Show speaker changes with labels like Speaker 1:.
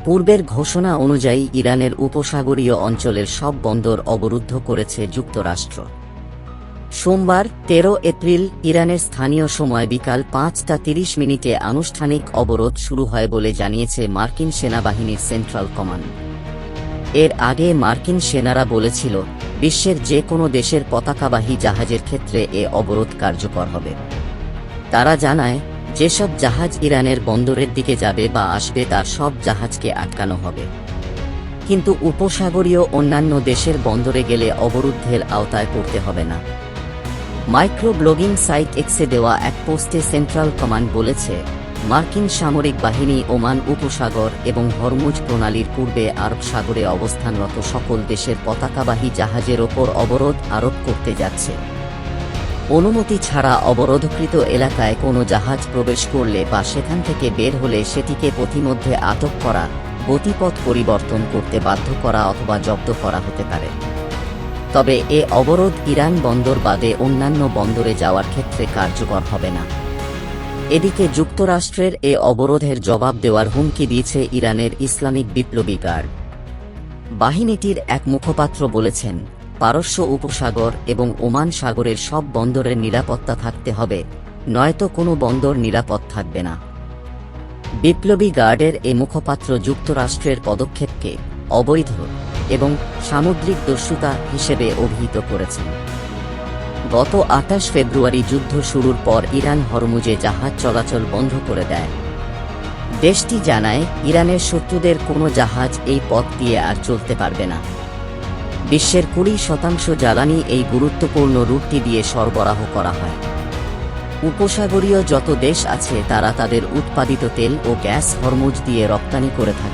Speaker 1: পূর্বের ঘোষণা অনুযায়ী ইরানের উপসাগরীয় অঞ্চলের সব বন্দর অবরুদ্ধ করেছে যুক্তরাষ্ট্র। সোমবার ১৩ এপ্রিল ইরানের স্থানীয় সময় বিকাল ৫টা ৩০ আনুষ্ঠানিক অবরোধ শুরু হয় বলে জানিয়েছে মার্কিন সেনাবাহিনীর সেন্ট্রাল কমান্ড। এর আগে মার্কিন সেনারা বলেছিল, বিশ্বের যে কোনো দেশের পতাকাবাহী জাহাজের ক্ষেত্রে এ অবরোধ কার্যকর হবে। তারা জানায়, যেসব জাহাজ ইরানের বন্দরের দিকে যাবে বা আসবে তার সব জাহাজকে আটকানো হবে, কিন্তু উপসাগরীয় অন্যান্য দেশের বন্দরে গেলে অবরুদ্ধের আওতায় পড়তে হবে না। মাইক্রো ব্লগিং সাইট এক্সে দেওয়া এক পোস্টে সেন্ট্রাল কমান্ড বলেছে, মার্কিন সামরিক বাহিনী ওমান উপসাগর এবং হরমুজ প্রণালীর পূর্বে আরব সাগরে অবস্থানরত সকল দেশের পতাকাবাহী জাহাজের ওপর অবরোধ আরোপ করতে যাচ্ছে। অনুমতি ছাড়া অবরোধকৃত এলাকায় কোনো জাহাজ প্রবেশ করলে বা সেখান থেকে বের হলে সেটিকে পথিমধ্যে আটক করা, গতিপথ পরিবর্তন করতে বাধ্য করা অথবা জব্দ করা হতে পারে। তবে এ অবরোধ ইরান বন্দর বাদে অন্যান্য বন্দরে যাওয়ার ক্ষেত্রে কার্যকর হবে না। এদিকে যুক্তরাষ্ট্রের এ অবরোধের জবাব দেওয়ার হুমকি দিয়েছে ইরানের ইসলামিক বিপ্লবী গার্ড বাহিনীটির এক মুখপাত্র বলেছেন, পারস্য উপসাগর এবং ওমান সাগরের সব বন্দরের নিরাপত্তা থাকতে হবে, নয়তো কোনো বন্দর নিরাপদ থাকবে না। বিপ্লবী গার্ডের এ মুখপাত্র যুক্তরাষ্ট্রের পদক্ষেপকে অবৈধ এবং সামুদ্রিক দস্যুতা হিসেবে অভিহিত করেছেন। গত ২৮ ফেব্রুয়ারি যুদ্ধ শুরুর পর ইরান হরমুজে জাহাজ চলাচল বন্ধ করে দেয়। দেশটি জানায়, ইরানের শত্রুদের কোনো জাহাজ এই পথ দিয়ে আর চলতে পারবে না। বিশ্বের ২০% জ্বালানি এই গুরুত্বপূর্ণ রুটটি দিয়ে সরবরাহ করা হয়। উপসাগরীয় যত দেশ আছে তারা তাদের উৎপাদিত তেল ও গ্যাস হরমুজ দিয়ে রপ্তানি করে থাকে।